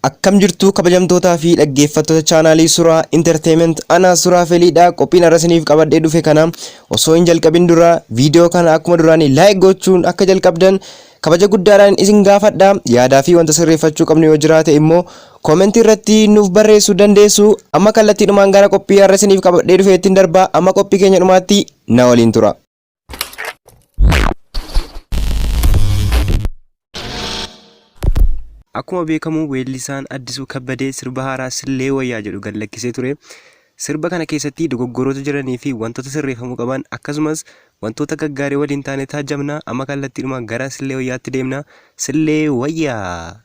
Akkam jirtu kabajamtootaa fi dhaggeeffattoota chaanaalii Suuraa Entertainment ana Suuraa Feliidha. Qophiin arasaniif qabadhee dhufe kana osoo hin jalqabin dura viidiyoo kana akkuma duraanii like gochuun akka jalqabdan kabaja guddaadhaan isin gaafadha. Yaadaa fi wanta sirreeffachuu qabnu yoo jiraate immoo koomentii irratti nuuf barreessuu dandeessu. Amma kallattiidhumaan gara qophii arasaniif qabadhee dhufeettiin darba. Amma qophii keenya dhumaatti na waliin tura. Akkuma beekamu weellisaan Addisuu Kabbadee sirba haaraa Sillee Wayyaa jedhu gad lakkisee ture. Sirba kana keessatti dogoggoroota jiranii fi wantoota sirreeffamuu qaban akkasumas wantoota gaggaarii waliin taane taajabna. Amma kallattiidhumaan gara Sillee Wayyaatti deemna. Sillee Wayyaa.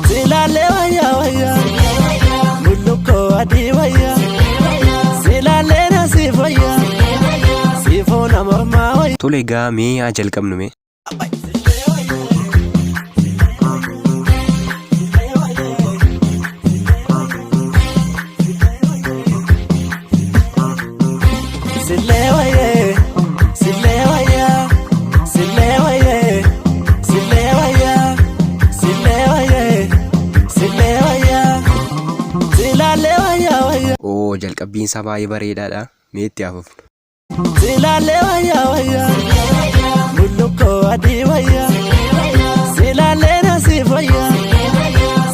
Silaalee wayyaa wayyaa mullukkoo adii wayyaa silaalee nasiif wayyaa siifoo nama mormaa wayyaa. Tole egaa mee haa jalqabnu mee. Jalqabbiin isaa baay'ee bareedaadha. Mee itti hafuufnu. Silaalee wayyaa wayyaa mullukkoo adii wayyaa silaalee nasiif wayyaa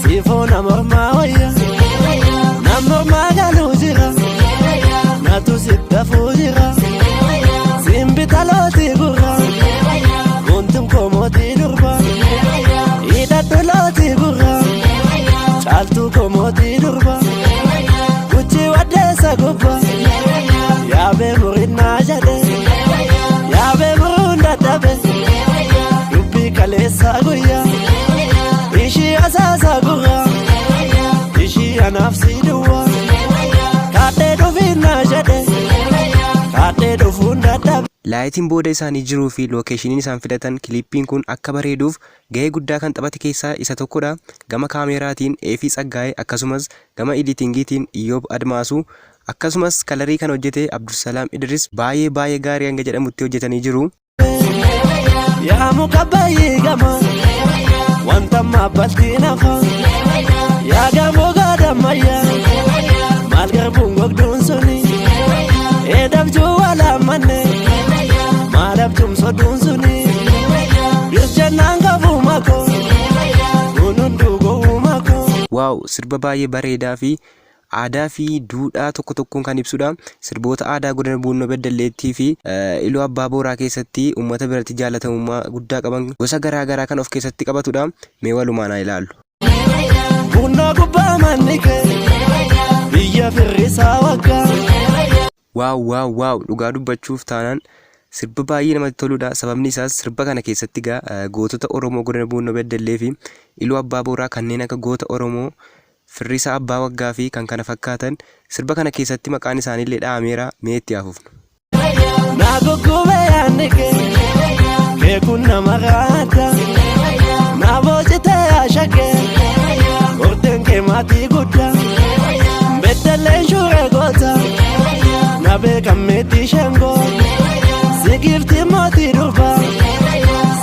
siifoo nama mormaa wayyaa nama mormaa galuu jira naatu sittafuu jira simbita lootii gurra guntum komootii durba hidhadhu lootii gurra caaltuu komootii durba. Gubba yaabe murinna jade yaabe murunda dabe dubbi kaleessa guyya ishi asaasa gurra ishi anafsi duwa kaadhee dhufinna jade kaadhee dhufunda dabe. Laayitiin booda isaanii jiruu fi lookeeshiniin isaan fidatan kilippiin kun akka bareeduuf gahee guddaa kan taphate keessaa isa tokkodha. Gama kaameraatiin Eefii Tsaggaayee akkasumas gama editingiitiin Iyyoob Admaasuu akkasumas kalarii kan hojjete Abdusalaam Idris baay'ee gaarii hanga jedhamutti hojjetanii jiru. Yaa muka baay'ee gama wanta maabbaltii nafa yaa gamoo gaadammayyaa maal garbuun gogduun suni eedabjuu walaamanne maal abjuun soduun suni birjannaan qabuu makoo kununduu gowuu makoo. Waaw, sirba baay'ee bareedaa fi aadaa fi duudhaa tokko tokkoon kan ibsudha. Sirboota aadaa godina Buunoo Beddelleettii fi Iluu Abbaa Booraa keessatti uummata biratti jaalatamummaa guddaa qaban gosa garaa kan of keessatti qabatudha. Mee walumaan haa ilaallu. Buunoo gubbaa manni kee biyya firrisaa waggaa. Waaw, dhugaa dubbachuuf taanaan sirba baay'ee namatti toludha. Sababni isaas sirba kana keessatti gootota Oromoo godina Buunoo Beddellee fi Iluu Abbaa Booraa kanneen akka goota Oromoo Firrisaa Abbaa Waggaa fi kan kana fakkaatan sirba kana keessatti maqaan isaaniillee dha'ameera. Mee itti hafuufnu. Naa goggubee yaadni kee kun nama raadda naa boocitee yaashakee gorteen kee maatii guddaa beddelleen shuuree goota na beekan meetii shengoo sigiiftii mootii durbaa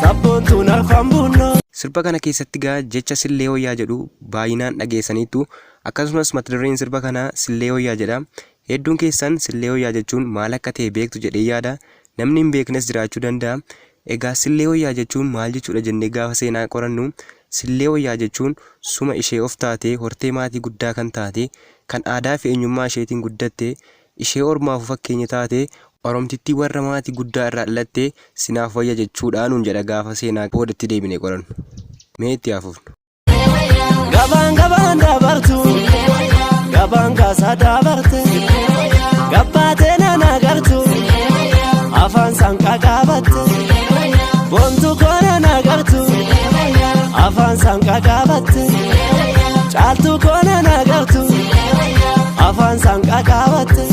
sabboontuun arfan buunoo. Sirba kana keessatti jecha Sillee Wayyaa jedhu baay'inaan dhageessaniitu akkasumas mata dureen sirba kanaa Sillee Wayyaa jedha. Hedduun keessan Sillee Wayyaa jechuun maal akka ta'e beektu jedhee yaada. Namni hin beeknes jiraachuu danda'a. Egaa Sillee Wayyaa jechuun maal jechuudha jennee gaafa seenaa qorannu Sillee Wayyaa jechuun suma ishee of taatee hortee maatii guddaa kan taate kan aadaa fi eenyummaa isheetiin guddatte ishee ormaaf fakkeenya taate Oromtittii warra maatii guddaa irraa dhalattee sinaaf wayya jechuudha nuun jedha gaafa seenaa boodatti deebinee qorannu. Mee itti hafuufnu. Gabaan dabartu gabaan kaasaa dabarte gabbaatee nana gartu afaan sanqaa qaabatte boontu koona na gartu afaan sanqaa qaabatte caaltuu koona na gartu afaan sanqaa qaabatte.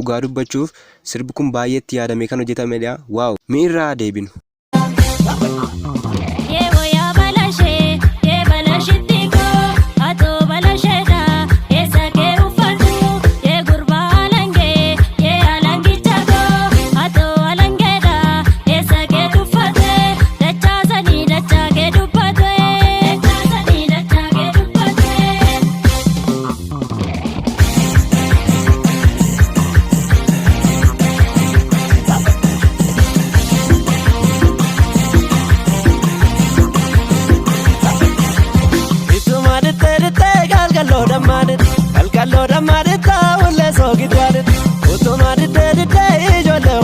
dhugaa dubbachuuf sirbi kun baay'eetti yaadamee kan hojjetamedha. Waaw, miirraa deebinu. Kalkaloo dammaadita ulee soogiddaadita utuma diddeedidde ijoollee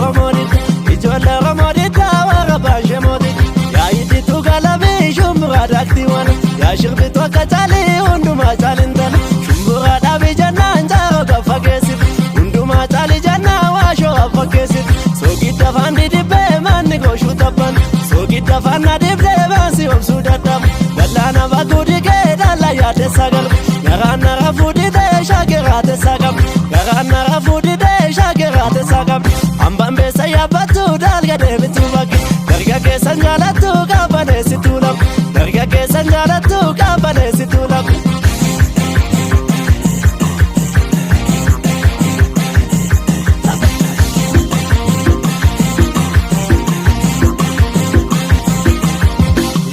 Oromoodita warra baashemoodita yaayiditu galabii shumburaa daaktii wana yaa shirbitu akka caalii hundumaa caalintala shumburaa dhaabii jennaan jaaroo gaffa geessiti hundumaa caalii jennaan waashoo affa geessiti soogidda faanni dibbee manni gooshuu taphan soogidda faanna dibbee baasii obsuu dadhabu dallaana bakkuu dhigee dallaa yaadessa galba nara fuudhite shaakiraate saaqab garaanara fuudhite shaakiraate saaqab hambaan beessa yaabbattu dalga deebitu bakki darga keessan jaalattu qaabbaneessitu lafu darga keessan jaalattu qaabbaneessitu lafu.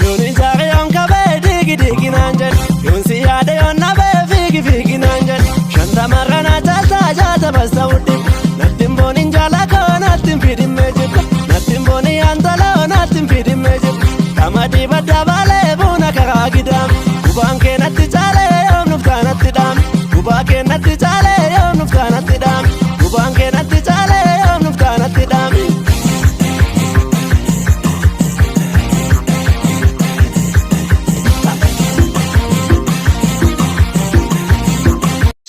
Yooni jaaree onkabee digi naan jedhu yoonsi yaade yoonnabee fiigi naan jedhu shantamarrana caaltaa jaata basta udhi nattiin booniin jaalakoo nattiin fidhimmee jirtu nattiin boonii antaloo nattiin fidhimmee jirtu qamadii badda baalee buuna karaa gidaam gubaan kee natti caalee yoom nuftaa natti dhaam gubaa kee natti caalee yoom nuftaa natti dhaam gubaan kee natti caalee yoom nuftaa natti dhaam.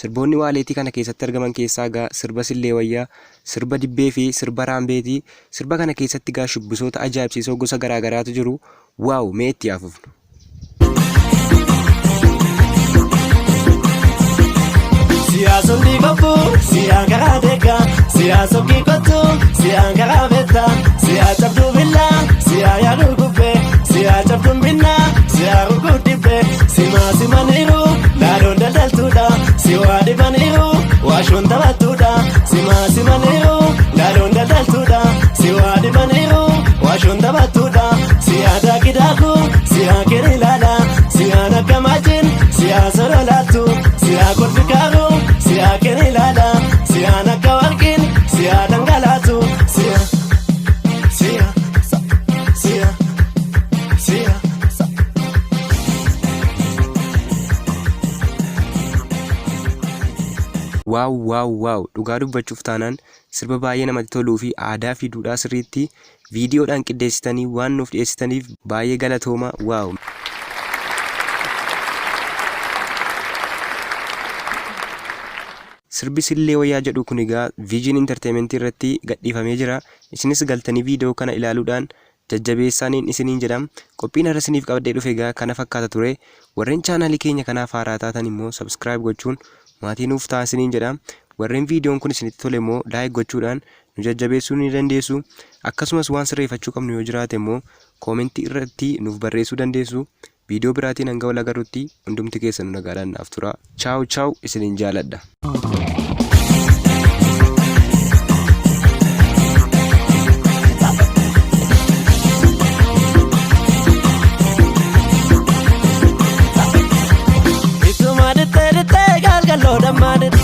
Sirboonni waaleetii kana keessatti argaman keessaa gaa sirba Sillee Wayyaa, sirba Dibbee fi sirba Raambeetii. Sirba kana keessatti gaa shubbisoota ajaa'ibsiisoo gosa garaagaraatu jiru. Waaw, mee itti haafufnu. Siyaasonni koppu siyaa karaa deeggaa siyaasonni kottu siyaa karaa beektaa siyaa cabduu billaa siyaa yaaduu gubbee siyaa cabduun binnaa siyaa gurguddibbee simaa simaniiru laadoon daldaltuudha siwaa dibaniiru waashoon taphattuudha simaa simaniiru laadoon daldaltuudha siwaa dibaniiru waashoon taphattuudha siyaa daakidaaku siyaa kiri ilaala siyaa nakkamaajin siyaa sololaattu siyaa kolfikaaru siyaa kiri ilaala siyaa nakka warqin siyaa dhangalaatu siyaa. Waaw, dhugaa dubbachuuf taanaan sirba baay'ee namatti toluu fi aadaa fi duudhaa sirriitti viidiyoodhaan qindeessitanii waan nuuf dhiyeessitaniif baay'ee galatooma. Waaw. Sirbi Sillee Wayyaa jedhu kun egaa Viijin Interteementii irratti gadhiifamee jira. Isinis galtanii viidiyoo kana ilaaluudhaan jajjabeessaaniin isiniin jedham. Qophiin har'a isiniif qabadhee dhufe egaa kana fakkaata ture. Warreen chaanaalii keenya kanaaf haaraa taatan immoo subscribe gochuun maatii nuuf ta'aa isiniin jedham. Warreen viidiyoon kun isinitti tole immoo laayik gochuudhaan nu jajjabeessuu ni dandeessu. Akkasumas waan sirreeffachuu qabnu yoo jiraate immoo koomentii irratti nuuf barreessuu dandeessu. Viidiyoo biraatiin hanga wal agarrutti hundumti keessan nagaadhaan naaf tura. Chaaw isiniin jaaladha. Ituma dittee galgaloo dammaadita